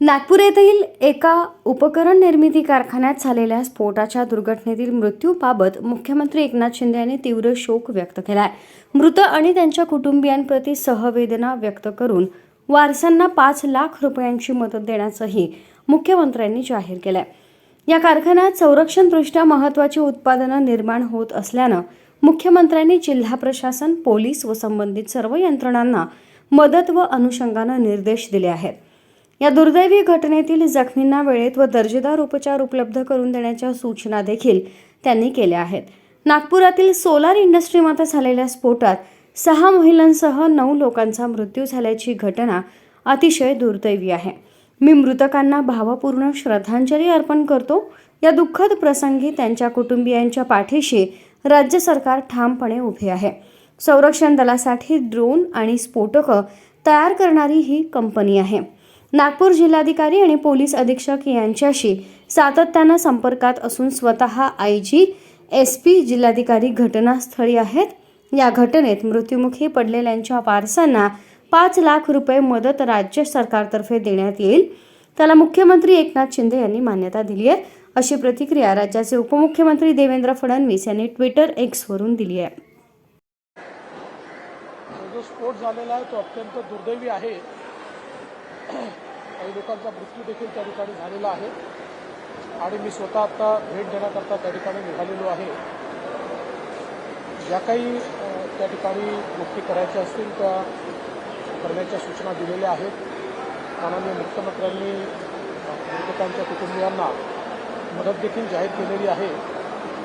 नागपूर येथील एका उपकरण निर्मिती कारखान्यात झालेल्या स्फोटाच्या दुर्घटनेतील मृत्यूबाबत मुख्यमंत्री एकनाथ शिंदे यांनी तीव्र शोक व्यक्त केला आहे. मृत आणि त्यांच्या कुटुंबियांप्रती सहवेदना व्यक्त करून वारसांना 5 लाख रुपयांची मदत देण्याचंही मुख्यमंत्र्यांनी जाहीर केलं आहे. या कारखान्यात संरक्षणदृष्ट्या महत्त्वाची उत्पादनं निर्माण होत असल्यानं मुख्यमंत्र्यांनी जिल्हा प्रशासन, पोलीस व संबंधित सर्व यंत्रणांना मदत व अनुषंगानं निर्देश दिले आहेत. या दुर्दैवी घटनेतील जखमींना वेळेत व दर्जेदार उपचार उपलब्ध करून देण्याच्या सूचना देखील त्यांनी केल्या आहेत. नागपुरातील सोलार इंडस्ट्रीमध्ये झालेल्या स्फोटात 6 महिलांसह 9 लोकांचा मृत्यू झाल्याची घटना अतिशय दुर्दैवी आहे. मी मृतकांना भावपूर्ण श्रद्धांजली अर्पण करतो. या दुःखद प्रसंगी त्यांच्या कुटुंबियांच्या पाठीशी राज्य सरकार ठामपणे उभे आहे. संरक्षण दलासाठी ड्रोन आणि स्फोटकं तयार करणारी ही कंपनी आहे. नागपूर जिल्हाधिकारी आणि पोलीस अधीक्षक यांच्याशी सातत्यानं संपर्कात असून स्वतः IG, SP, जिल्हाधिकारी घटनास्थळी आहेत. या घटनेत मृत्युमुखी पडलेल्यांच्या वारसांना 5 लाख रुपये मदत राज्य सरकारतर्फे देण्यात येईल. त्याला मुख्यमंत्री एकनाथ शिंदे यांनी मान्यता दिली आहे, अशी प्रतिक्रिया राज्याचे उपमुख्यमंत्री देवेंद्र फडणवीस यांनी ट्विटर X वरून दिली आहे. जो स्फोट झालेला आहे तो अत्यंत दुर्दैवी आहे. काही लोकांचा मृत्यू देखील त्या ठिकाणी झालेला आहे आणि मी स्वतः आता भेट देण्याकरता त्या ठिकाणी निघालेलो आहे. ज्या काही त्या ठिकाणी गोष्टी करायच्या असतील त्या करण्याच्या सूचना दिलेल्या आहेत. माननीय मुख्यमंत्र्यांनी मृतकांच्या कुटुंबियांना मदत देखील जाहीर केलेली आहे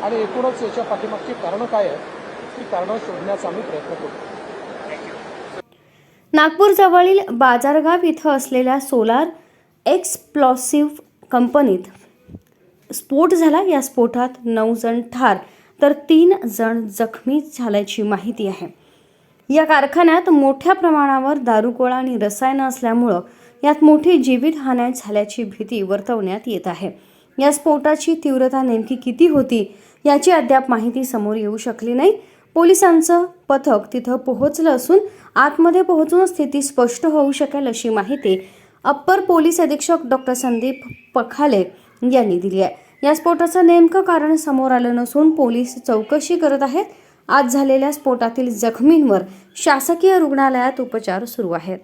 आणि एकूणच याच्या पाठीमागची कारणं काय आहेत ती कारणं शोधण्याचा आम्ही प्रयत्न करू. नागपूर जवळील बाजारगाव इथं असलेल्या सोलार एक्सप्लोसिव्ह कंपनीत स्फोट झाला. या स्फोटात 9 जण ठार तर 3 जण जखमी झाल्याची माहिती आहे. या कारखान्यात मोठ्या प्रमाणावर दारुगोळा आणि रसायनं असल्यामुळं यात मोठी जीवितहानी झाल्याची भीती वर्तवण्यात येत आहे. या स्फोटाची तीव्रता नेमकी किती होती याची अद्याप माहिती समोर येऊ शकली नाही. पोलिसांचं पथक तिथं पोहोचलं असून आतमध्ये पोहोचून स्थिती स्पष्ट होऊ शकेल अशी माहिती अप्पर पोलीस अधीक्षक डॉ. संदीप पखाले यांनी दिली आहे. या स्फोटाचं नेमकं कारण समोर आलं नसून पोलीस चौकशी करत आहेत. आज झालेल्या स्फोटातील जखमींवर शासकीय रुग्णालयात उपचार सुरू आहेत.